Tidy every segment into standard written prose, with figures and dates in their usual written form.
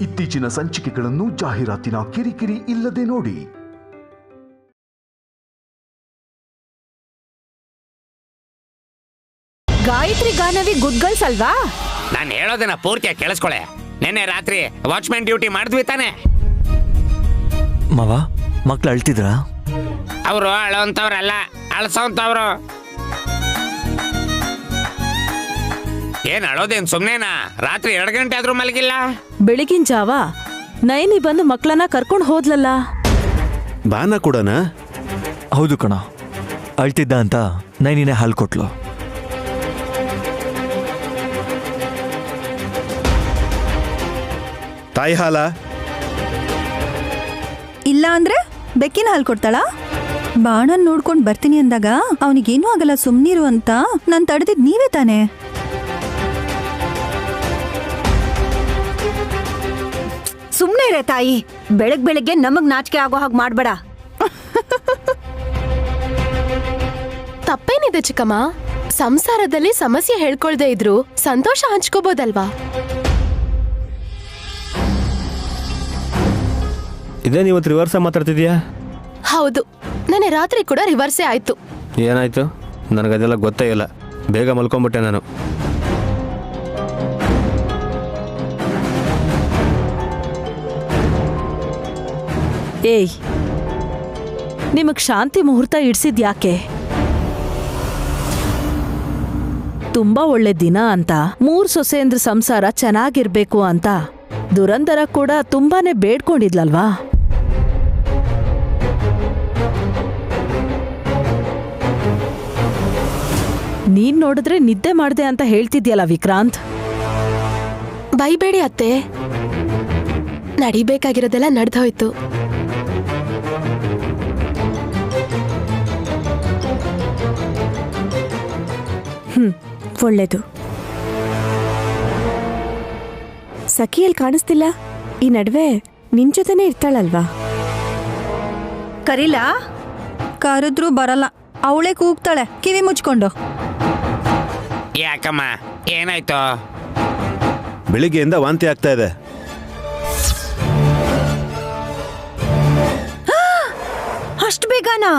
ಇತ್ತೀಚಿನ ಸಂಚಿಕೆಗಳನ್ನು ಜಾಹೀರಾತಿನ ಕಿರಿಕಿರಿ ಇಲ್ಲದೆ ನೋಡಿ. ಗಾಯತ್ರಿ ಗಾನವಿ ಗುಡ್ ಗರ್ಲ್ಸ್ ಅಲ್ವಾ? ನಾನು ಹೇಳೋದನ್ನ ಪೂರ್ತಿಯಾಗಿ ಕೇಳಿಸ್ಕೊಳೆ. ನಿನ್ನೆ ರಾತ್ರಿ ವಾಚ್ಮ್ಯಾನ್ ಡ್ಯೂಟಿ ಮಾಡಿದ್ವಿ ತಾನೆ. ಮಾವ, ಮಕ್ಳು ಅಳ್ತಿದ್ರ? ಅವರು ಅಳೋಂತವ್ರಲ್ಲ, ಅಳ್ಸೋಂತವ್ರು. ಏನ್ ಅಳೋದೇನ್ ಸುಮ್ನೆನಾ? ರಾತ್ರಿ 2 ಗಂಟೆ ಆದ್ರೂ ಮಲಗಿಲ್ಲ. ಬೆಳಗಿನ ಜಾವ ನೈನಿ ಬಂದು ಮಕ್ಕಳನ್ನ ಕರ್ಕೊಂಡು ಹೋದ್ಲಲ್ಲ. ಬಾನ ಕೊಡೋಣ? ಹೌದು ಕಣ, ಅಳ್ತಿದ್ದ ಅಂತ ನೈನಿನೇ ಹಾಲು ಕೊಟ್ಲು. ತಾಯಿ ಹಾಲ ಇಲ್ಲ ಅಂದ್ರೆ ಬೆಕ್ಕಿನ ಹಾಲು ಕೊಡ್ತಾಳ? ಬಾಣನ್ ನೋಡ್ಕೊಂಡ್ ಬರ್ತೀನಿ ಅಂದಾಗ ಅವನಿಗೇನು ಆಗಲ್ಲ ಸುಮ್ನಿರು ಅಂತ ನಾನ್ ತಡೆದಿದ್ ನೀವೇ ತಾನೆ. ಸುಮ್ನೆ ಇರೇ ತಾಯಿ, ಬೆಳಗ್ಗೆ ನಮಗ್ ನಾಚಿಕೆ ಆಗೋ ಹಾಗೆ ಮಾಡ್ಬೇಡ. ತಪ್ಪೇನಿದೆ ಚಿಕ್ಕಮ್ಮ? ಸಂಸಾರದಲ್ಲಿ ಸಮಸ್ಯೆ ಹೇಳ್ಕೊಳ್ದೇ ಇದ್ರು ಸಂತೋಷ ಹಂಚ್ಕೋಬೋದಲ್ವಾ? ಇದೇ ಇವತ್ತು ರಿವರ್ಸ್ ಮಾತಾಡ್ತಿದ್ಯಾ? ಹೌದು, ನೆನ್ನೆ ರಾತ್ರಿ ಕೂಡ ರಿವರ್ಸೇ ಆಯ್ತು. ಏನಾಯ್ತು? ನನಗದೆಲ್ಲ ಗೊತ್ತೇ ಇಲ್ಲ. ಬೇಗ ಮಲ್ಕೊಂಡ್ಬಿಟ್ಟೆ ನಾನು. ಏಯ್, ನಿಮಗ್ ಶಾಂತಿ ಮುಹೂರ್ತ ಇಡ್ಸಿದ್ಯಾಕೆ? ತುಂಬಾ ಒಳ್ಳೆ ದಿನ ಅಂತ, 3 ಸೊಸೆಂದ್ರ ಸಂಸಾರ ಚೆನ್ನಾಗಿರ್ಬೇಕು ಅಂತ ದುರಂದರ ಕೂಡ ತುಂಬಾನೇ ಬೇಡ್ಕೊಂಡಿದ್ಲಲ್ವಾ? ನೀನ್ ನೋಡಿದ್ರೆ ನಿದ್ದೆ ಮಾಡ್ದೆ ಅಂತ ಹೇಳ್ತಿದ್ಯಲ್ಲ ವಿಕ್ರಾಂತ್. ಬೈಬೇಡಿ ಅತ್ತೆ, ನಡಿಬೇಕಾಗಿರೋದೆಲ್ಲ ನಡೆದೋಯ್ತು. ಒಳ್ಳೇದು. ಸಖಿಯಲ್ಲಿ ಕಾಣಿಸ್ತಿಲ್ಲ. ಈ ನಡುವೆ ನಿನ್ ಜೊತೆನೇ ಇರ್ತಾಳಲ್ವಾ? ಕರೀಲಾ? ಕರೆದ್ರೂ ಬರಲ್ಲ, ಅವಳೇ ಕೂಗ್ತಾಳೆ ಕಿವಿ ಮುಚ್ಕೊಂಡು. ಯಾಕಮ್ಮ, ಏನಾಯ್ತು? ಬೆಳಿಗ್ಗೆಯಿಂದ ವಾಂತಿ ಆಗ್ತಾ ಇದೆ. ಅಷ್ಟು ಬೇಗನಾ?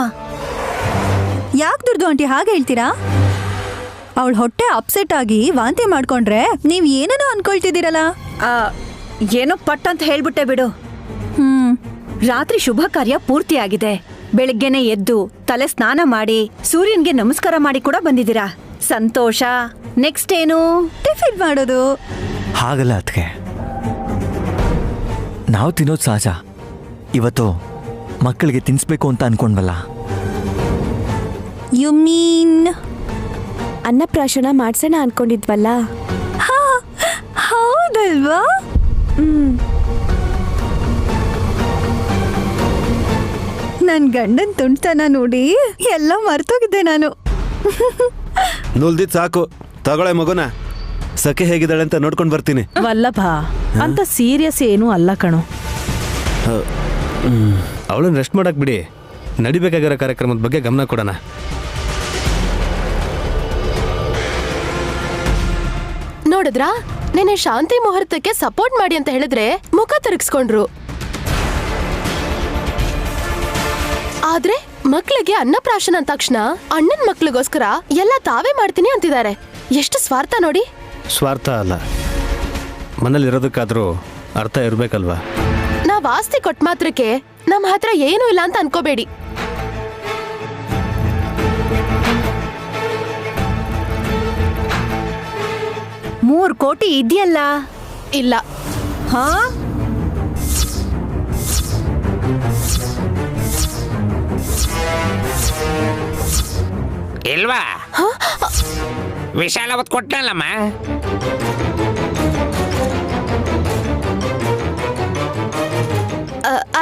ಯಾಕೆ ದುರ್ದು ಆಂಟಿ ಹಾಗೆ ಹೇಳ್ತೀರಾ? ಅವಳ ಹೊಟ್ಟೆ ಅಪ್ಸೆಟ್ ಆಗಿ ವಾಂತಿ ಮಾಡ್ಕೊಂಡ್ರೆ ನೀವ್ ಏನೇನೋ ಅನ್ಕೊಳ್ತಿದ್ದೀರಲ್ಲ. ಏನೋ ಪಟ್ ಅಂತ ಹೇಳ್ಬಿಟ್ಟೆ ಬಿಡು. ರಾತ್ರಿ ಶುಭ ಕಾರ್ಯ ಪೂರ್ತಿಯಾಗಿದೆ. ಬೆಳಿಗ್ಗೆನೆ ಎದ್ದು ತಲೆ ಸ್ನಾನ ಮಾಡಿ ಸೂರ್ಯನ್ಗೆ ನಮಸ್ಕಾರ ಮಾಡಿ ಕೂಡ ಬಂದಿದ್ದೀರಾ. ಸಂತೋಷ. ನೆಕ್ಸ್ಟ್ ಏನು? ಟಿಫಿನ್ ಮಾಡೋದು. ಹಾಗಲ್ಲ ಅದ್ಕೆ, ನಾವು ತಿನ್ನೋದು ಸಹಜ. ಇವತ್ತು ಮಕ್ಕಳಿಗೆ ತಿನ್ಸ್ಬೇಕು ಅಂತ ಅನ್ಕೊಂಡ್ವಲ್ಲ. ಯು ಮೀನ್ ಅನ್ನಪ್ರಾಶನ ಮಾಡ್ಸೋಣ ಅನ್ಕೊಂಡಿದ್ವಲ್ಲ. ಹೌದಲ್ವಾ? ನನ್ ಗಂಡನ್ ತುಂಟತನ ನೋಡಿ ಎಲ್ಲ ಮರ್ತೋಗಿದ್ದೆ ನಾನು. ನುಲ್ದಿದ್ ಸಾಕು, ತಗೊಳ್ಳೆ ಮಗುನ. ಸಖಿ ಹೇಗಿದ್ದಾಳೆ ಅಂತ ನೋಡ್ಕೊಂಡು ಬರ್ತೀನಿ. ವಲ್ಲಭ ಅಂತ ಸೀರಿಯಸ್ ಏನೂ ಅಲ್ಲ ಕಣೋ. ಅವಳನ್ನ ರೆಸ್ಟ್ ಮಾಡಕ್ ಬಿಡಿ. ನಡಿಬೇಕಾಗಿರೋ ಕಾರ್ಯಕ್ರಮದ ಬಗ್ಗೆ ಗಮನ ಕೊಡೋಣ. ನೋಡಿದ್ರಾ, ನೆನ್ನೆ ಶಾಂತಿ ಮುಹೂರ್ತಕ್ಕೆ ಸಪೋರ್ಟ್ ಮಾಡಿ ಅಂತ ಹೇಳಿದ್ರೆ ಮುಖ ತಿರುಗಿಸ್ಕೊಂಡ್ರು. ಆದ್ರೆ ಮಕ್ಳಿಗೆ ಅನ್ನಪ್ರಾಶನ ಅಂದ ತಕ್ಷಣ ಅಣ್ಣನ್ ಮಕ್ಳಿಗೋಸ್ಕರ ಎಲ್ಲ ತಾವೇ ಮಾಡ್ತೀನಿ ಅಂತಿದ್ದಾರೆ. ಎಷ್ಟು ಸ್ವಾರ್ಥ ನೋಡಿ. ಸ್ವಾರ್ಥ ಅಲ್ಲ, ಮನೇಲಿ ಇರೋದಕ್ಕಾದ್ರೂ ಅರ್ಥ ಇರ್ಬೇಕಲ್ವಾ? ನಾವ್ ಆಸ್ತಿ ಕೊಟ್ಟ ಮಾತ್ರಕ್ಕೆ ನಮ್ಮ ಹತ್ರ ಏನೂ ಇಲ್ಲ ಅಂತ ಅನ್ಕೋಬೇಡಿ. $3 ಕೋಟಿ ಇದೆಯಲ್ಲ? ಇಲ್ಲ. ಹಾ, ಇಲ್ವಾ? ವಿಶಾಲ ಅವತ್ತು ಕೊಟ್ಟನಲ್ಲಮ್ಮ.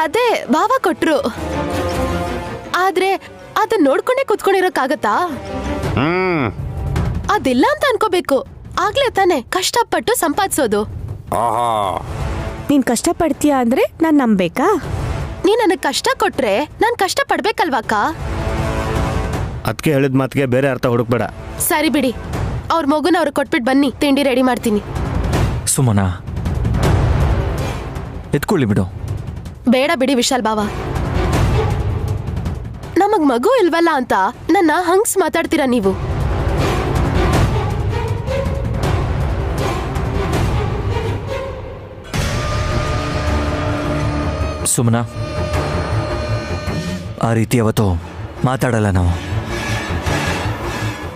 ಅದೇ ಭಾವ ಕೊಟ್ರು. ಆದ್ರೆ ಅದನ್ನ ನೋಡ್ಕೊಂಡೇ ಕುತ್ಕೊಂಡಿರೋಕ್ಕಾಗತ್ತಾ? ಅದಿಲ್ಲ ಅಂತ ಅನ್ಕೋಬೇಕು. ಆಗ್ಲೇ ತಾನೆ ಕಷ್ಟಪಟ್ಟು ಸಂಪಾದಿಸೋದು. ಓಹೋ, ನೀನ್ ಕಷ್ಟಪಡ್ತೀಯ ಅಂದ್ರೆ ನಾನ್ ನಂಬೇಕಾ? ನೀ ನನಗ್ ಕಷ್ಟ ಕೊಟ್ರೆ ನಾನ್ ಕಷ್ಟ ಪಡ್ಬೇಕಲ್ವಾಕ? ಅದಕ್ಕೆ ಹೇಳಿದ ಮಾತಿಗೆ ಬೇರೆ ಅರ್ಥ ಹುಡುಕ್ಬೇಡ. ಸರಿ ಬಿಡಿ, ಅವ್ರ ಮಗುನ ಅವ್ರಿಗೆ ಕೊಟ್ಬಿಟ್ಟು ಬನ್ನಿ, ತಿಂಡಿ ರೆಡಿ ಮಾಡ್ತೀನಿ. ಸುಮನಾ, ಎತ್ಕೊಳ್ಳಿ ಬಿಡು. ಬೇಡ ಬಿಡಿ ವಿಶಾಲ್ ಬಾವ, ನಮಗ್ ಮಗು ಇಲ್ವಲ್ಲ ಅಂತ ನನ್ನ ಹಂಗ್ಸ್ ಮಾತಾಡ್ತೀರಾ ನೀವು. ಸುಮನಾ, ಆ ರೀತಿ ಅವತ್ತು ಮಾತಾಡಲ್ಲ ನಾವು.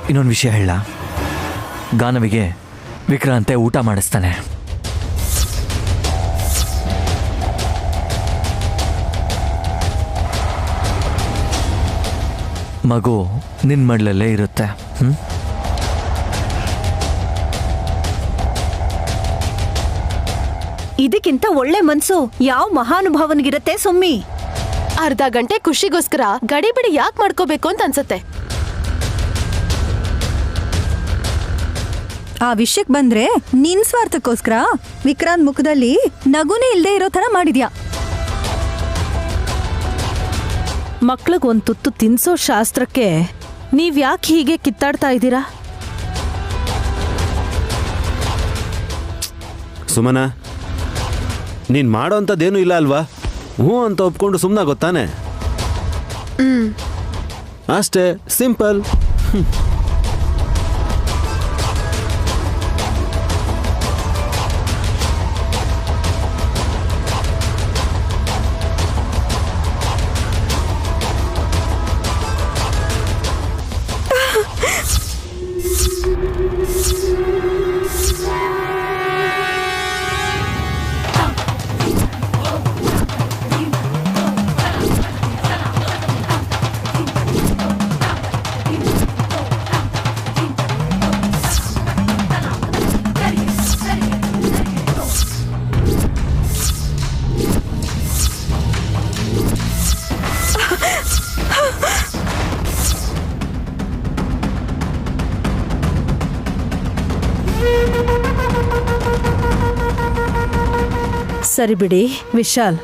ಇನ್ನೊಂದು ವಿಷಯ ಹೇಳ, ಗಾನವಿಗೆ ವಿಕ್ರಾಂತೆ ಊಟ ಮಾಡಿಸ್ತಾನೆ. ಮಗು ನಿನ್ನ ಮಡ್ಲಲ್ಲೇ ಇರುತ್ತೆ. ಇದಕ್ಕಿಂತ ಒಳ್ಳೆ ಮನ್ಸು ಯಾವ ಮಹಾನುಭಾವನಿಗಿರತ್ತೆ ಸುಮ್ಮಿ. ಅರ್ಧ ಗಂಟೆ ಖುಷಿಗೋಸ್ಕರ ಗಡಿಬಿಡಿ ಯಾಕೆ ಮಾಡ್ಕೋಬೇಕು ಅಂತ ಅನ್ಸತ್ತೆ. ಆ ವಿಷಯಕ್ಕೆ ಬಂದ್ರೆ ನಿನ್ ಸ್ವಾರ್ಥಕ್ಕೋಸ್ಕರ ವಿಕ್ರಾಂತ್ ಮುಖದಲ್ಲಿ ನಗುನೇ ಇಲ್ದೇ ಇರೋ ತರ ಮಾಡಿದ್ಯಾ. ಮಕ್ಳಿಗೆ ಒಂದು ತುತ್ತು ತಿನ್ಸೋ ಶಾಸ್ತ್ರಕ್ಕೆ ನೀವ್ ಯಾಕೆ ಹೀಗೆ ಕಿತ್ತಾಡ್ತಾ ಇದ್ದೀರಾ? ಸುಮನ, ನೀನ್ ಮಾಡೋಂಥದ್ದೇನೂ ಇಲ್ಲ ಅಲ್ವಾ? ಹ್ಞೂ ಅಂತ ಒಪ್ಕೊಂಡು ಸುಮ್ಮನೆ ಗೊತ್ತಾನೆ. ಅಷ್ಟೇ, ಸಿಂಪಲ್. ಸರಿ ಬಿಡಿ ವಿಶಾಲ್,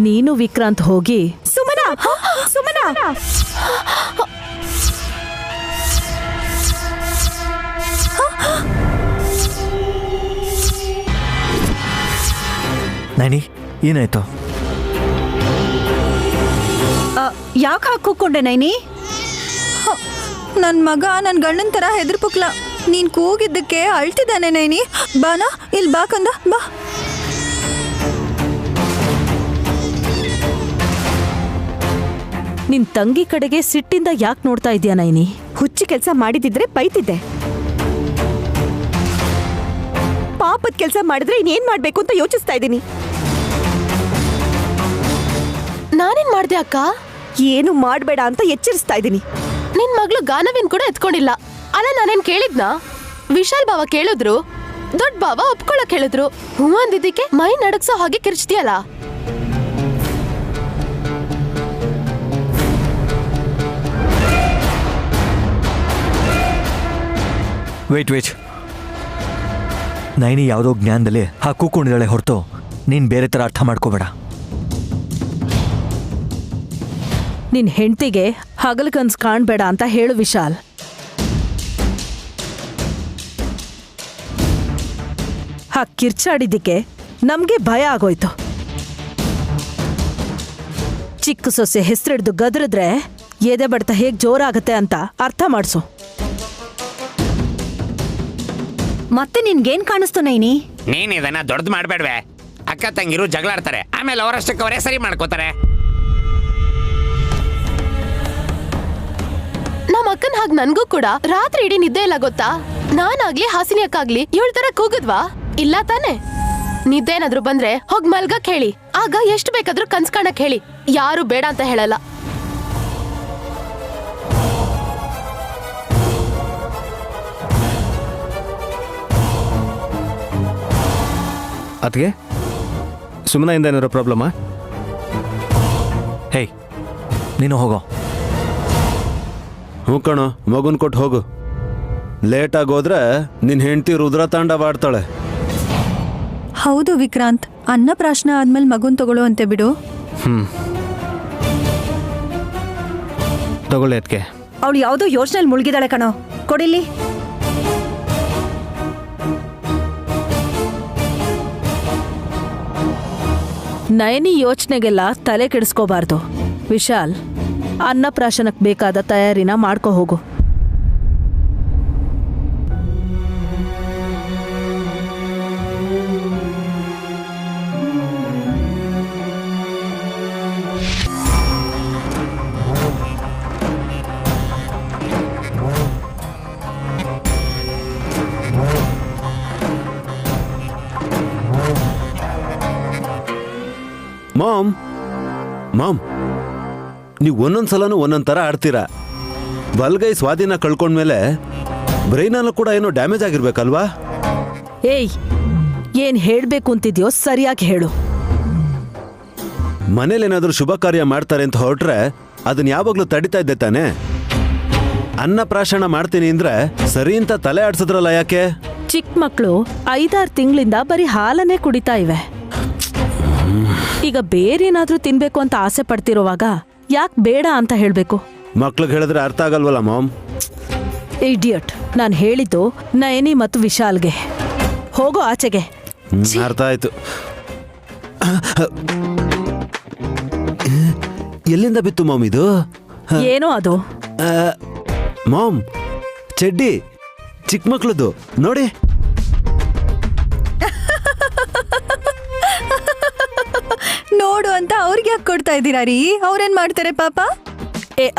ನೀನು ವಿಕ್ರಾಂತ್ ಹೋಗಿ. ಸುಮನಾ, ಸುಮನಾ, ನೈನಿ, ಏನಾಯ್ತು? ಯಾಕೆ ಹಾಕೊಂಡೆ ನೈನಿ? ನನ್ ಮಗ ನನ್ ಗಂಡನ್ ತರ ಹೆದರ್ಪುಕ್ಲ. ನೀನ್ ಕೂಗಿದ್ದಕ್ಕೆ ಅಳ್ತಿದ್ದಾನೆ ನೈನಿ. ಬಾನಾ, ಇಲ್ಲಿ ಬಾ ಕಂದ, ಬಾ. ನಿನ್ ತಂಗಿ ಕಡೆಗೆ ಸಿಟ್ಟಿಂದ ಯಾಕೆ ನೋಡ್ತಾ ಇದೀಯ ನೈನಿ? ಹುಚ್ಚಿ ಕೆಲಸ ಮಾಡಿದಿದ್ರೆ ಬೈತಿದ್ದೆ. ಪಾಪದ ಕೆಲಸ ಮಾಡಿದ್ರೆ ಇನ್ನೇನ್ ಮಾಡ್ಬೇಕು ಅಂತ ಯೋಚಿಸ್ತಾ ಇದ್ದೀನಿ. ನಾನೇನ್ ಮಾಡ್ದೆ ಅಕ್ಕ? ಏನು ಮಾಡ್ಬೇಡ ಅಂತ ಎಚ್ಚರಿಸ್ತಾ ಇದ್ದೀನಿ. ನಿನ್ ಮಗಳು ಗಾನವಿನ್ ಕೂಡ ಎತ್ಕೊಂಡಿಲ್ಲ ಅಲ್ಲ. ನಾನೇನ್ ಕೇಳಿದ್ನಾ? ವಿಶಾಲ್ ಬಾವ ಕೇಳಿದ್ರು, ದೊಡ್ಡ ಬಾವ ಒಪ್ಕೊಳಕ್ ಹೇಳಿದ್ರು. ಹೂ ಅಂದಿದ್ದಕ್ಕೆ ಮೈ ನಡಗ್ಸೋ ಹಾಗೆ ಕಿರ್ಚ್ತಿಯಲ್ಲ. ವೇಟ್, ನೈನಿ ಯಾವುದೋ ಜ್ಞಾನದಲ್ಲಿ ಕೂಕೊಂಡಿದ್ದಾಳೆ ಹೊರತು ನೀನು ಬೇರೆ ಥರ ಅರ್ಥ ಮಾಡ್ಕೋಬೇಡ. ನಿನ್ ಹೆಂಡ್ತಿಗೆ ಹಗಲ್ ಕನ್ಸ್ ಕಾಣ್ಬೇಡ ಅಂತ ಹೇಳು ವಿಶಾಲ್. ಕಿರ್ಚಾಡಿದ್ದಕ್ಕೆ ನಮ್ಗೆ ಭಯ ಆಗೋಯ್ತು. ಚಿಕ್ಕ ಸೊಸೆ ಹೆಸರಿಡ್ದು ಗದರಿದ್ರೆ ಎದೆ ಬಡ್ತ ಹೇಗ್ ಜೋರಾಗತ್ತೆ ಅಂತ ಅರ್ಥ ಮಾಡ್ಸು. ಮತ್ತೆ ನಿನ್ಗೇನ್ ಕಾಣಿಸ್ತು ನೈನಿ? ನೀನ್ ಇದನ್ನ ದೊಡ್ಡದು ಮಾಡ್ಬೇಡ್ವೆ. ಅಕ್ಕ ತಂಗಿರು ಜಗಳಾಡ್ತಾರೆ, ಆಮೇಲೆ ಅವರಷ್ಟಕ್ಕೆ ಅವರೇ ಸರಿ ಮಾಡ್ಕೋತಾರೆ. ನಮ್ಮ ಅಕ್ಕನ್ ಹಾಗೆ ನನ್ಗೂ ಕೂಡ ರಾತ್ರಿ ಇಡೀ ನಿದ್ದೆ ಇಲ್ಲ ಗೊತ್ತಾ? ನಾನಾಗ್ಲಿ ಹಾಸಿನಿ ಅಕ್ಕಾಗ್ಲಿ ಇವಳ ತರ ಕೂಗಿದ್ವಾ? ಇಲ್ಲ ತಾನೆ. ನಿದ್ದೆ ಏನಾದ್ರು ಬಂದ್ರೆ ಹೋಗ್ ಮಲ್ಗಕ್ ಹೇಳಿ, ಆಗ ಎಷ್ಟು ಬೇಕಾದ್ರೂ ಕನ್ಸ್ ಕಾಣಕ್ ಹೇಳಿ. ಯಾರು ಬೇಡ ಅಂತ ಹೇಳಲ್ಲ. ಅದಕ್ಕೆ ಸುಮ್ಮನೆಯಿಂದ ಏನಾದ್ರು ಪ್ರಾಬ್ಲಮ್ಮಾ? ಹೇಯ್, ನೀನು ಹೋಗೋ. ಹ್ಞೂ ಕಣೋ, ಮಗುನ್ ಕೊಟ್ಟು ಹೋಗು. ಲೇಟಾಗಿ ಹೋದ್ರೆ ನಿನ್ನ ಹೆಂಡತಿ ರುದ್ರತಾಂಡವಾಡ್ತಾಳೆ. ಹೌದು ವಿಕ್ರಾಂತ್, ಅನ್ನಪ್ರಾಶನ ಆದ್ಮೇಲೆ ಮಗುನ್ ತಗೊಳ್ಳೋ ಅಂತೆ ಬಿಡು. ತಗೊಳ್ಳಿ ಅದಕ್ಕೆ. ಅವಳು ಯಾವುದೋ ಯೋಚನೆಯಲ್ಲಿ ಮುಳುಗಿದಾಳೆ ಕಣೋ. ಕೊಡಿಲಿ. ನಯನಿ ಯೋಚನೆಗೆಲ್ಲ ತಲೆ ಕೆಡಿಸ್ಕೋಬಾರ್ದು. ವಿಶಾಲ್, ಅನ್ನಪ್ರಾಶನಕ್ಕೆ ಬೇಕಾದ ತಯಾರಿನ ಮಾಡ್ಕೊ ಹೋಗು. ಮಾಮ್ ಮಾಮ್ ನೀವು ಒಂದೊಂದು ಸಲನೂ ಒಂದೊಂದು ಥರ ಆಡ್ತೀರಾ. ಬಲ್ಗೈ ಸ್ವಾಧೀನ ಕಳ್ಕೊಂಡ್ಮೇಲೆ ಬ್ರೈನಲ್ಲೂ ಕೂಡ ಏನೋ ಡ್ಯಾಮೇಜ್ ಆಗಿರ್ಬೇಕಲ್ವಾ? ಏಯ್, ಏನ್ ಹೇಳ್ಬೇಕು ಅಂತಿದ್ಯೋ ಸರಿಯಾಗಿ ಹೇಳು. ಮನೇಲೇನಾದ್ರೂ ಶುಭ ಕಾರ್ಯ ಮಾಡ್ತಾರೆ ಅಂತ ಹೊರಟ್ರೆ ಅದನ್ನ ಯಾವಾಗ್ಲೂ ತಡಿತಾ ಇದ್ದೆ ತಾನೆ. ಅನ್ನಪ್ರಾಶನ ಮಾಡ್ತೀನಿ ಅಂದ್ರೆ ಸರಿ ಅಂತ ತಲೆ ಆಡ್ಸಿದ್ರಲ್ಲ, ಯಾಕೆ? ಚಿಕ್ಕ ಮಕ್ಕಳು 5-6 ತಿಂಗಳಿಂದ ಬರೀ ಹಾಲನ್ನೇ ಕುಡಿತಾ ಇವೆ. ಈಗ ಬೇರೇನಾದ್ರೂ ತಿನ್ಬೇಕು ಅಂತ ಆಸೆ ಪಡ್ತಿರೋವಾಗ ಯಾಕೆ ಬೇಡ ಅಂತ ಹೇಳ್ಬೇಕು? ಮಕ್ಳಿಗೆ ಹೇಳಿದ್ರೆ ಅರ್ಥ ಆಗಲ್ವಲ್ಲ ಮಾಮ್. ಇಡಿಯಟ್, ನಾನು ಹೇಳಿದ್ದು ನಯನಿ ಮತ್ತು ವಿಶಾಲ್ಗೆ. ಹೋಗೋ ಆಚೆಗೆ. ಅರ್ಥ ಆಯ್ತು. ಎಲ್ಲಿಂದ ಬಿತ್ತು ಮಾಮ್ ಇದು? ಏನೋ ಅದು. ಮಾಮ್, ಚಡ್ಡಿ ಚಿಕ್ಕ ಮಕ್ಳದ್ದು ನೋಡಿ. ನೋಡು ಅಂತ ಅವ್ರಿಗೆ ಯಾಕೆ ಕೊಡ್ತಾ ಇದ್ದೀರಾ ರೀ? ಅವ್ರೇನ್ ಮಾಡ್ತಾರೆ ಪಾಪ?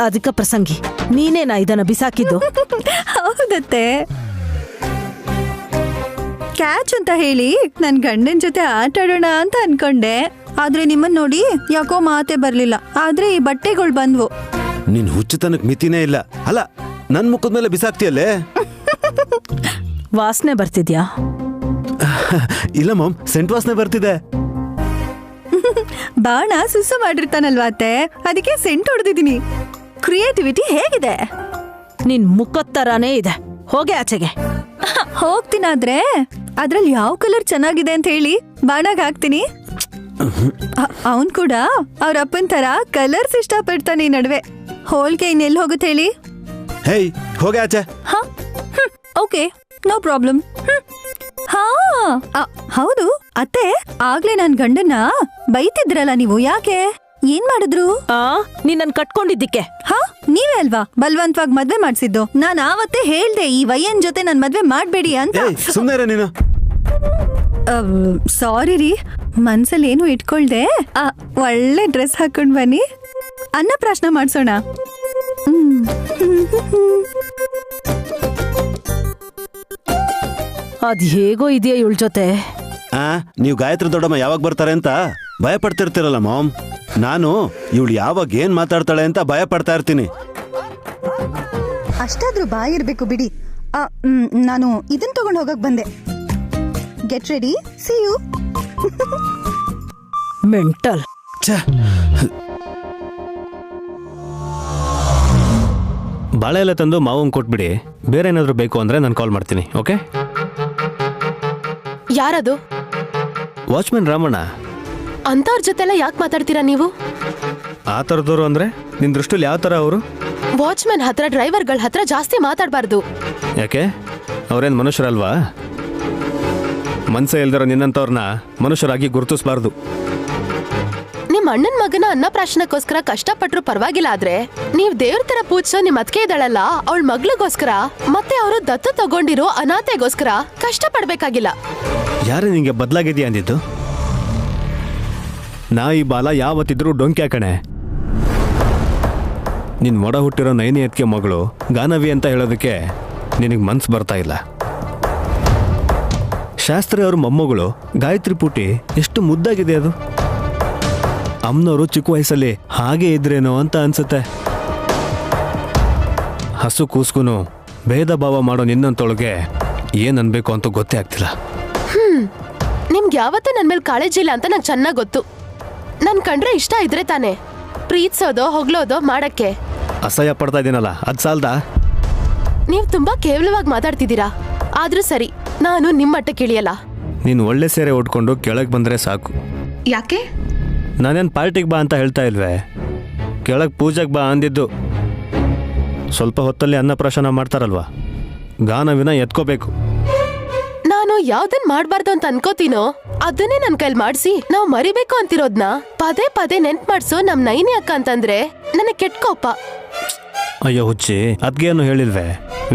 ಅಧಿಕ ಪ್ರಸಂಗಿ, ನೀನೇನಾ ಇದನ್ನ ಬಿಸಾಕಿದ್ದು? ಹೌದತ್ತೆ, ಕ್ಯಾಚ್ ಅಂತ ಹೇಳಿ ನನ್ ಗಂಡನ ಜೊತೆ ಆಟ ಆಡೋಣ ಅಂತ ಅನ್ಕೊಂಡೆ. ಆದ್ರೆ ನಿಮ್ಮನ್ ನೋಡಿ ಯಾಕೋ ಮಾತೆ ಬರ್ಲಿಲ್ಲ. ಆದ್ರೆ ಈ ಬಟ್ಟೆಗಳು ಬಂದ್ವು. ನಿನ್ ಹುಚ್ಚುತನಕ್ ಮಿತಿನೇ ಇಲ್ಲ. ಅಲ್ಲ, ನನ್ ಮುಖದ ಮೇಲೆ ಬಿಸಾಕ್ತಿಯಲ್ಲೇ. ವಾಸನೆ ಬರ್ತಿದ್ಯಾ? ಇಲ್ಲ ಮಾಮ್, ಸೆಂಟ್ ವಾಸನೆ ಬರ್ತಿದೆ. ಬಾಣ ಸುಸ್ಸು ಮಾಡಿರ್ತಾನಲ್ವಾ ಅತ್ತೆ, ಅದಕ್ಕೆ ಸೆಂಟ್ ಹೊಡೆದಿದ್ದೀನಿ. ಕ್ರಿಯೇಟಿವಿಟಿ ಹೇಗಿದೆ? ನಿನ್ ಮುಖದ ತರಾನೇ ಇದೆ. ಹೋಗೆ ಆಚೆಗೆ. ಹೋಗ್ತೀನಾದ್ರೆ ಅದ್ರಲ್ಲಿ ಯಾವ ಕಲರ್ ಚೆನ್ನಾಗಿದೆ ಅಂತ ಹೇಳಿ ಬಾಣಾಗ ಹಾಕ್ತೀನಿ. ಅವನ್ ಕೂಡ ಅವ್ರ ಅಪ್ಪನ್ ತರ ಕಲರ್ಸ್ ಇಷ್ಟಪಡ್ತಾನೆ. ಈ ನಡುವೆ ಹೋಲ್ಕೆ ಇನ್ನೆಲ್ಲಿ ಹೋಗುತ್ತೆ ಹೇಳಿ? ಹೇಯ್, ಹೋಗೆ ಆಚೆ. Okay, no problem. ಹಾ, ಹೌದು ಅತ್ತೆ, ಆಗ್ಲೇ ನನ್ ಗಂಡನ್ನ ಬೈತಿದ್ರಲ್ಲ ನೀವು, ಯಾಕೆ? ಏನ್ ಮಾಡಿದ್ರು? ನೀನ್ ಕಟ್ಕೊಂಡಿದ್ದಕ್ಕೆ. ಹಾ, ನೀವೇ ಅಲ್ವಾ ಬಲ್ವಂತವಾಗಿ ಮದ್ವೆ ಮಾಡ್ಸಿದ್ದು? ನಾನ್ ಆವತ್ತೇ ಹೇಳ್ದೆ ಈ ವಯ್ಯನ್ ಜೊತೆ ನನ್ ಮದ್ವೆ ಮಾಡ್ಬೇಡಿ ಅಂತ. ಸುಮ್ಮನೆ ನೀನು. ಸಾರಿ ರೀ, ಮನ್ಸಲ್ಲಿ ಏನು ಇಟ್ಕೊಳ್ದೆ. ಒಳ್ಳೆ ಡ್ರೆಸ್ ಹಾಕೊಂಡ್ ಬನ್ನಿ, ಅನ್ನಪ್ರಾಶನ ಮಾಡ್ಸೋಣ. ಅದ್ ಹೇಗೋ ಇದೆಯಾ ಇವಳ ಜೊತೆ. ನೀವು ಗಾಯತ್ರಿ ದೊಡ್ಡಮ್ಮ ಯಾವಾಗ ಬರ್ತಾರೆ ಅಂತ ಭಯ ಪಡ್ತಿರ್ತೀರಲ್ಲ ಮಾಮ್. ನಾನು ಇವಳು ಯಾವಾಗ ಏನ್ ಮಾತಾಡ್ತಾಳೆ ಅಂತ ಭಯ ಪಡ್ತಾ ಇರ್ತೀನಿ. ಅಷ್ಟಾದ್ರೂ ಬಾಯಿರ್ಬೇಕು ಬಿಡಿ. ನಾನು ಇದನ್ ತಗೊಂಡ್ ಹೋಗಕ್ ಬಂದೆ. Get ready, see you. Mental. ಬಾಳೆ ಎಲ್ಲ ತಂದು ಮಾವಂಗ್ ಕೊಟ್ಬಿಡಿ. ಬೇರೆ ಏನಾದ್ರು ಬೇಕು ಅಂದ್ರೆ ನಾನು ಕಾಲ್ ಮಾಡ್ತೀನಿ. ಓಕೆ? ಯಾರದು? ವಾಚ್ಮನ್ ರಾಮಣ್ಣ. ಅಂತವ್ರ ಜೊತೆಲ್ಲ ಯಾಕೆ ಮಾತಾಡ್ತೀರಾ ನೀವು? ಆ ಥರದವ್ರು ಅಂದ್ರೆ ನಿನ್ ದೃಷ್ಟಿಲಿ ಯಾವ ಥರ ಅವರು? ವಾಚ್ಮನ್ ಹತ್ರ, ಡ್ರೈವರ್ಗಳ ಹತ್ರ ಜಾಸ್ತಿ ಮಾತಾಡಬಾರ್ದು. ಯಾಕೆ? ಅವ್ರೇನು ಮನುಷ್ಯರಲ್ವಾ? ಮನ್ಸೇ ಇಲ್ದಿರೋ ನಿನ್ನಂಥವ್ರನ್ನ ಮನುಷ್ಯರಾಗಿ ಗುರುತಿಸಬಾರ್ದು. ನಿಮ್ ಅಣ್ಣನ್ ಮಗನ ಅನ್ನಪ್ರಾಶನಕ್ಕೋಸ್ಕರ ಕಷ್ಟಪಟ್ರು ಪರವಾಗಿಲ್ಲ, ಆದ್ರೆ ನೀವ್ ದೇವ್ರ ತರ ಪೂಜಿಸೋ ನಿಮ್ ಅತ್ಕೆ ಇದ್ದಾಳಲ್ಲ, ಅವಳ ಮಗ್ಳಿಗೋಸ್ಕರ ಮತ್ತೆ ಅವರು ದತ್ತು ತಗೊಂಡಿರೋ ಅನಾಥೆಗೋಸ್ಕರ ಕಷ್ಟ ಪಡ್ಬೇಕಾಗಿಲ್ಲ. ಯಾರೇ ನಿಂಗೆ ಬದಲಾಗಿದೆಯಾ ಅಂದಿದ್ದು? ನಾಯಿ ಬಾಲ ಯಾವತ್ತಿದ್ರೂ ಡೊಂಕ್ಯಾ ಕಣೆ. ನಿನ್ ಒಡ ಹುಟ್ಟಿರೋ ನೈನಿ ಎತ್ಕೆ ಮಗಳು ಗಾನವಿ ಅಂತ ಹೇಳೋದಕ್ಕೆ ನಿನಗೆ ಮನ್ಸು ಬರ್ತಾ ಇಲ್ಲ. ಶಾಸ್ತ್ರಿ ಅವ್ರ ಮೊಮ್ಮಗಳು ಗಾಯತ್ರಿ ಪುಟಿ ಎಷ್ಟು ಮುದ್ದಾಗಿದೆ ಅದು. ಅಮ್ಮನವರು ಚಿಕ್ಕ ವಯಸ್ಸಲ್ಲಿ ಹಾಗೆ ಇದ್ರೇನೋ ಅಂತ ಅನ್ಸುತ್ತೆ. ಹಸು ಕೂಸ್ಕೂನು ಭೇದ ಭಾವ ಮಾಡೋ ನಿನ್ನಂತೊಳಗೆ ಏನ್ ಅನ್ಬೇಕು ಅಂತ ಗೊತ್ತೇ ಆಗ್ತಿಲ್ಲ. ನಿಮ್ಗೆ ಯಾವತ್ತೂ ನನ್ ಮೇಲೆ ಕಾಳಜಿ ಇಲ್ಲ ಅಂತ ನಂಗೆ ಚೆನ್ನಾಗ್ ಗೊತ್ತು. ನನ್ ಕಂಡ್ರೆ ಇಷ್ಟ ಇದ್ರೆ ತಾನೆ ಪ್ರೀತಿಸೋದೋ ಹೊಗಳೋದೋ ಮಾಡಕ್ಕೆ. ಅಸಹ್ಯ ಪಡ್ತಾ ಇದೀನಲ್ಲ, ಅದ್ ಸಾಲ್ದಾ? ನೀವ್ ತುಂಬಾ ಕೇವಲವಾಗಿ ಮಾತಾಡ್ತಿದ್ದೀರಾ. ಆದ್ರೂ ಸರಿ, ನಾನು ನಿಮ್ಮ ಮಟ್ಟಕ್ಕೆ ಇಳಿಯಲ್ಲ. ನೀನು ಒಳ್ಳೆ ಸೀರೆ ಉಟ್ಕೊಂಡು ಕೆಳಗೆ ಬಂದ್ರೆ ಸಾಕು. ಯಾಕೆ? ನಾನೇನು ಪಾರ್ಟಿಗೆ ಬಾ ಅಂತ ಹೇಳ್ತಾ ಇಲ್ವೇ, ಕೆಳಗೆ ಪೂಜೆಗೆ ಬಾ ಅಂದಿದ್ದು. ಸ್ವಲ್ಪ ಹೊತ್ತಲ್ಲಿ ಅನ್ನಪ್ರಾಶನ ಮಾಡ್ತಾರಲ್ವಾ, ಗಾನವಿನ ಎತ್ಕೋಬೇಕು. ನಾನು ಯಾವ್ದನ್ ಮಾಡ್ಬಾರ್ದು ಅಂತ ಅನ್ಕೋತೀನೋ ಅದನ್ನೇ ನನ್ ಕೈಲಿ ಮಾಡ್ಸಿ ನಾವ್ ಮರಿಬೇಕು ಅಂತಿರೋದ್ನ ಪದೇ ಪದೇ ನೆನ್ಪ್ ಮಾಡ್ಸೋ ನಮ್ ನೈನಿ ಅಕ್ಕ ಅಂತಂದ್ರೆ ನನಗ್ ಕೆಟ್ಟ ಕೋಪ. ಅಯ್ಯೋ ಹುಚ್ಚಿ, ಅದ್ಗೇನು ಹೇಳಿಲ್ವೇ?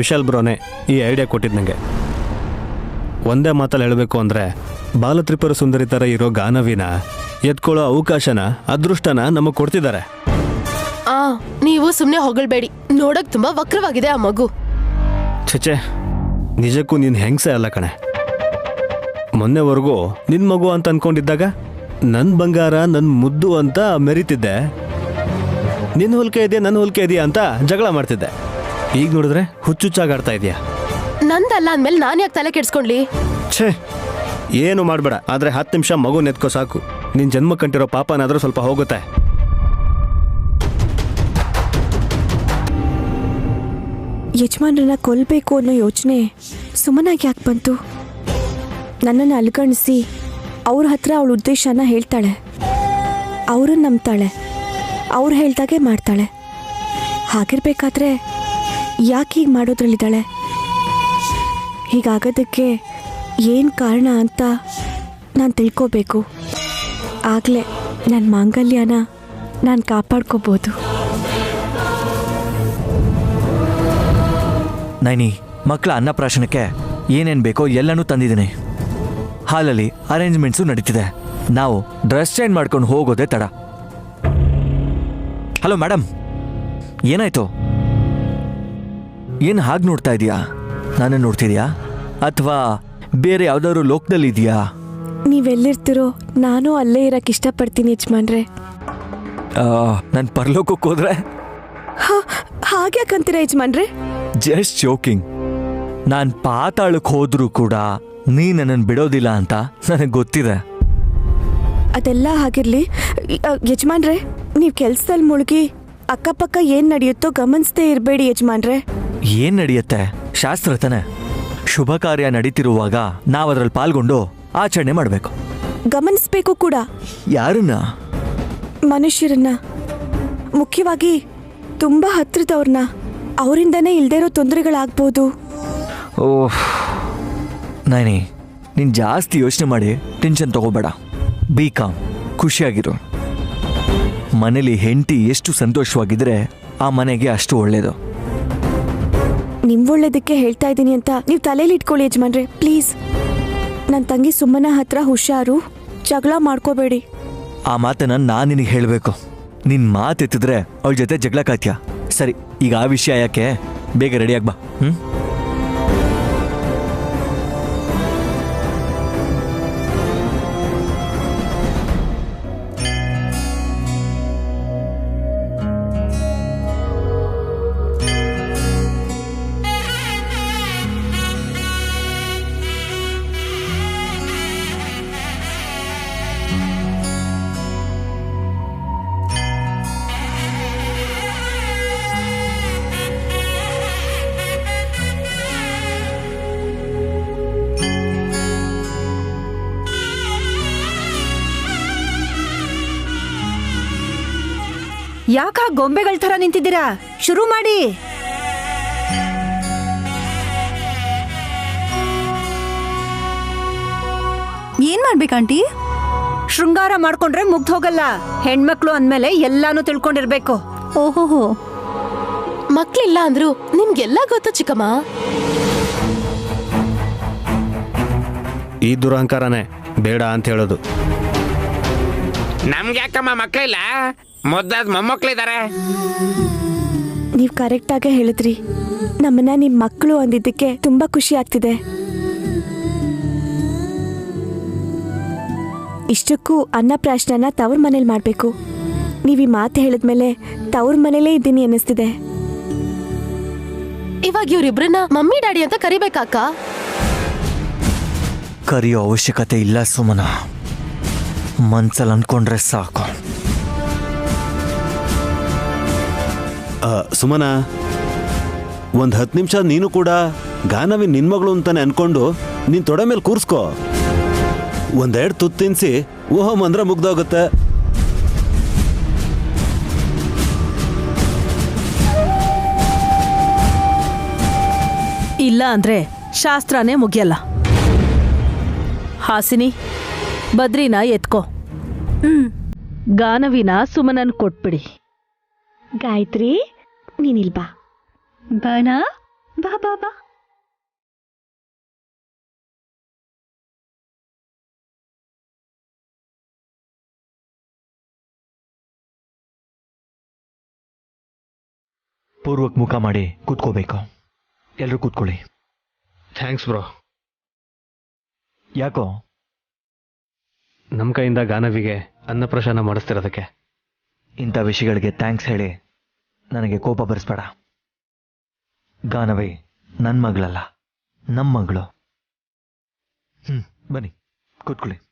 ವಿಶಾಲ್ ಬ್ರೋನೆ ಈ ಐಡಿಯಾ ಕೊಟ್ಟಿದ್ ನಂಗೆ. ಒಂದೇ ಮಾತಲ್ಲಿ ಹೇಳಬೇಕು ಅಂದ್ರೆ ಬಾಲತ್ರಿಪುರ ಸುಂದರಿ ಥರ ಇರೋ ಗಾನವಿನ ಎತ್ಕೊಳ್ಳೋ ಅವಕಾಶನ, ಅದೃಷ್ಟನ ನಮಗೆ ಕೊಡ್ತಿದ್ದಾರೆ. ನೀವು ಸುಮ್ನೆ ಹೊಗಳ್ಬೇಡಿ. ನೋಡಕ್ ತುಂಬಾ ವಕ್ರವಾಗಿದೆ ಆ ಮಗು. ಛೆ, ನಿಜಕ್ಕೂ ನೀನ್ ಹೆಂಗ್ಸೆ ಅಲ್ಲ ಕಣೆ. ಮೊನ್ನೆವರೆಗೂ ನಿನ್ ಮಗು ಅಂತ ಅನ್ಕೊಂಡಿದ್ದಾಗ ನನ್ ಬಂಗಾರ, ನನ್ ಮುದ್ದು ಅಂತ ಮೆರಿತಿದ್ದೆ. ನಿನ್ ಹೋಲ್ಕೆ ಇದೆಯಾ, ನನ್ನ ಹೋಲ್ಕೆ ಇದೆಯಾ ಅಂತ ಜಗಳ ಮಾಡ್ತಿದ್ದೆ. ಈಗ ನೋಡಿದ್ರೆ ಹುಚ್ಚುಚ್ಚಾಗಾಡ್ತಾ ಇದೆಯಾ. ನಂದಲ್ಲ ಅಂದ್ಮೇಲೆ ನಾನ್ ಯಾಕೆ ತಲೆ ಕೆಡ್ಸ್ಕೊಂಡ್ಲಿ? ಛೇ, ಏನು ಮಾಡಬೇಡ. ಆದ್ರೆ 10 ನಿಮಿಷ ಮಗು ನೆತ್ಕೋ ಸಾಕು. ನಿನ್ ಜನ್ಮ ಕಂಟಿರೋ ಪಾಪನಾದ್ರೂ ಸ್ವಲ್ಪ ಹೋಗುತ್ತೆ. ಯಜಮಾನ್ರನ್ನ ಕೊಲ್ಬೇಕು ಅನ್ನೋ ಯೋಚನೆ ಸುಮ್ಮನಾಗಿ ಯಾಕೆ ಬಂತು? ನನ್ನನ್ನು ಅಲ್ಗಣಿಸಿ ಅವ್ರ ಹತ್ರ ಅವಳ ಉದ್ದೇಶನ ಹೇಳ್ತಾಳೆ, ಅವ್ರನ್ನ ನಂಬ್ತಾಳೆ, ಅವ್ರು ಹೇಳ್ದಾಗೆ ಮಾಡ್ತಾಳೆ. ಹಾಗಿರ್ಬೇಕಾದ್ರೆ ಯಾಕೆ ಹೀಗೆ ಮಾಡೋದ್ರಲ್ಲಿದ್ದಾಳೆ? ಹೀಗಾಗೋದಕ್ಕೆ ಏನು ಕಾರಣ ಅಂತ ನಾನು ತಿಳ್ಕೋಬೇಕು. ಆಗಲೇ ನನ್ನ ಮಾಂಗಲ್ಯನ ನಾನು ಕಾಪಾಡ್ಕೋಬೋದು. ನೈನಿ, ಮಕ್ಕಳ ಅನ್ನಪ್ರಾಶನಕ್ಕೆ ಏನೇನು ಬೇಕೋ ಎಲ್ಲನೂ ತಂದಿದ್ದೀನಿ. ಹಾಲಲ್ಲಿ ಅರೇಂಜ್ಮೆಂಟ್ಸು ನಡೀತಿದೆ. ನಾವು ಡ್ರೆಸ್ ಚೇಂಜ್ ಮಾಡ್ಕೊಂಡು ಹೋಗೋದೇ ತಡ. ಹಲೋ ಮೇಡಮ್, ಏನಾಯ್ತು? ಏನು ಹಾಗೆ ನೋಡ್ತಾ ಇದೀಯಾ? ನಾನು ನೋಡ್ತಿದ್ಯಾ ಅಥವಾ ಬೇರೆ ಯಾವ್ದಾದ್ರು ಲೋಕದಲ್ಲಿ ಇದೆಯಾ? ನೀವೆಲ್ಲಿರ್ತಿರೋ ನಾನು ಅಲ್ಲೇ ಇರಕ್ಕೆ ಇಷ್ಟಪಡ್ತೀನಿ ಯಜಮಾನ್ರೆ. ನಾನು ಪರಲೋಕಕ್ಕೆ ಹೋದ್ರೆ? ಹಾಗ್ಯಾಕಂತೀರ ಯಜಮಾನ್ರೆ? Just joking. ನಾನು ಪಾತಾಳಕ್ಕೆ ಹೋದ್ರೂ ಕೂಡ ನೀ ನನ್ನನ್ನು ಬಿಡೋದಿಲ್ಲ ಅಂತ ನನಗೆ ಗೊತ್ತಿದೆ. ಅದೆಲ್ಲ ಹಾಗಿರ್ಲಿ ಯಜಮಾನ್ರೆ, ನೀವು ಕೆಲ್ಸದಲ್ಲಿ ಮುಳುಗಿ ಅಕ್ಕಪಕ್ಕ ಏನ್ ನಡೆಯುತ್ತೋ ಗಮನಿಸದೇ ಇರಬೇಡಿ ಯಜಮಾನ್ರೆ. ಏನ್ ನಡೆಯುತ್ತೆ? ಶಾಸ್ತ್ರ ತಾನೆ. ಶುಭ ಕಾರ್ಯ ನಡೀತಿರುವಾಗ ನಾವದ್ರಲ್ಲಿ ಪಾಲ್ಗೊಂಡು ಆಚರಣೆ ಮಾಡಬೇಕು. ಗಮನಿಸ್ಬೇಕು ಕೂಡ. ಯಾರನ್ನ? ಮನುಷ್ಯರನ್ನ, ಮುಖ್ಯವಾಗಿ ತುಂಬಾ ಹತ್ರದವ್ರನ್ನ. ಅವರಿಂದನೇ ಇಲ್ದೇ ಇರೋ ತೊಂದರೆಗಳಾಗ್ಬೋದು. ಓಹ್ ನೈನಿ, ನೀನು ಜಾಸ್ತಿ ಯೋಚನೆ ಮಾಡಿ ಟೆನ್ಷನ್ ತಗೋಬೇಡ. ಬಿ ಕಾಮ್, ಖುಷಿಯಾಗಿರು. ಮನೇಲಿ ಹೆಂಡತಿ ಎಷ್ಟು ಸಂತೋಷವಾಗಿದ್ರೆ ಆ ಮನೆಗೆ ಅಷ್ಟು ಒಳ್ಳೇದು. ನಿಮ್ ಒಳ್ಳೇದಕ್ಕೆ ಹೇಳ್ತಾ ಇದ್ದೀನಿ ಅಂತ ನೀವು ತಲೆಯಲ್ಲಿ ಇಟ್ಕೊಳ್ಳಿ ಯಜಮಾನ್ರೆ, ಪ್ಲೀಸ್. ನನ್ನ ತಂಗಿ ಸುಮ್ಮನ ಹತ್ರ ಹುಷಾರು, ಜಗಳ ಮಾಡ್ಕೋಬೇಡಿ. ಆ ಮಾತನ್ನ ನಾನು ನಿನಗೆ ಹೇಳಬೇಕು. ನಿನ್ನ ಮಾತೆತ್ತಿದ್ರೆ ಅವಳ ಜೊತೆ ಜಗಳ ಕಾತ್ಯ. ಸರಿ, ಈಗ ಆ ವಿಷಯ ಯಾಕೆ, ಬೇಗ ರೆಡಿಯಾಗಿ ಬಾ. ಯಾಕ ಗೊಂಬೆಗಳ ಥರ ನಿಂತಿದ್ದೀರಾ? ಶುರು ಮಾಡಿ. ಏನ್ ಮಾಡ್ಬೇಕಂಟಿ? ಶೃಂಗಾರ ಮಾಡ್ಕೊಂಡ್ರೆ ಮುಗ್ದು ಹೋಗಲ್ಲ. ಹೆಣ್ಮಕ್ಳು ಅಂದ್ಮೇಲೆ ಎಲ್ಲಾನು ತಿಳ್ಕೊಂಡಿರ್ಬೇಕು. ಓಹೋಹೋ, ಮಕ್ಳಿಲ್ಲ ಅಂದ್ರು ನಿಮ್ಗೆಲ್ಲ ಗೊತ್ತು ಚಿಕ್ಕಮ್ಮ. ಈ ದುರಹಂಕಾರನೇ ಬೇಡ ಅಂತ ಹೇಳೋದು. ನಮ್ಗೆ ಯಾಕಮ್ಮ ಮಕ್ಳಿಲ್ಲ? ಮುದ್ದಾದ ಮೊಮ್ಮಕ್ಳಿದ್ದಾರೆ. ನೀವು ಕರೆಕ್ಟಾಗೆ ಹೇಳಿದ್ರಿ. ನಮ್ಮನ್ನ ನಿಮ್ಮ ಮಕ್ಕಳು ಅಂದಿದ್ದಕ್ಕೆ ತುಂಬಾ ಖುಷಿ ಆಗ್ತಿದೆ. ಇಷ್ಟಕ್ಕೂ ಅನ್ನಪ್ರಾಶನ ತವ್ರ ಮನೇಲಿ ಮಾಡಬೇಕು. ನೀವು ಈ ಮಾತು ಹೇಳಿದ್ಮೇಲೆ ತವ್ರ ಮನೇಲೇ ಇದ್ದೀನಿ ಅನ್ನಿಸ್ತಿದೆ. ಇವಾಗ ಇವ್ರಿಬ್ರನ್ನ ಮಮ್ಮಿ ಡ್ಯಾಡಿ ಅಂತ ಕರಿಬೇಕಾಕ? ಕರೆಯೋ ಅವಶ್ಯಕತೆ ಇಲ್ಲ ಸುಮನ. ಮನ್ಸಲ್ಲಿ ಅನ್ಕೊಂಡ್ರೆ ಸಾಕು. ಸುಮನ, ಒಂದು 10 ನಿಮಿಷ ನೀನು ಕೂಡ ಗಾನವಿ ನಿನ್ ಮಗಳು ಅಂತಾನೆ ಅನ್ಕೊಂಡು ನೀನ್ ತೊಡೆ ಮೇಲೆ ಕೂರ್ಸ್ಕೋ. ಒಂದೆರಡು ತುತ್ತು ತಿನ್ಸಿ ಓಹಮ್ ಅಂದ್ರೆ ಮುಗ್ದೋಗುತ್ತೆ. ಇಲ್ಲ ಅಂದ್ರೆ ಶಾಸ್ತ್ರನೇ ಮುಗಿಯಲ್ಲ. ಹಾಸಿನಿ, ಬದ್ರಿನ ಎತ್ಕೋ. ಗಾನವಿನ ಸುಮನನ್ ಕೊಟ್ಬಿಡಿ. ಗಾಯತ್ರಿ ನೀನಿಲ್ ಬಾ. ಬಾಣ ಬಾ ಬಾ ಬಾ. ಪೂರ್ವಕ್ ಮುಖ ಮಾಡಿ ಕೂತ್ಕೋಬೇಕು. ಎಲ್ಲರೂ ಕೂತ್ಕೊಳ್ಳಿ. Thanks bro. ಯಾಕೋ? ನಮ್ಮ ಕೈಯಿಂದ ಗಾನವಿಗೆ ಅನ್ನಪ್ರಶಾನ ಮಾಡಿಸ್ತಿರೋದಕ್ಕೆ. ಇಂಥ ವಿಷಯಗಳಿಗೆ ಥ್ಯಾಂಕ್ಸ್ ಹೇಳಿ ನನಗೆ ಕೋಪ ಬರಿಸ್ಬೇಡ. ಗಾನವಿ ನನ್ನ ಮಗಳಲ್ಲ, ನಮ್ಮ ಮಗಳು. ಬನ್ನಿ ಕೂತ್ಕೊಳ್ಳಿ.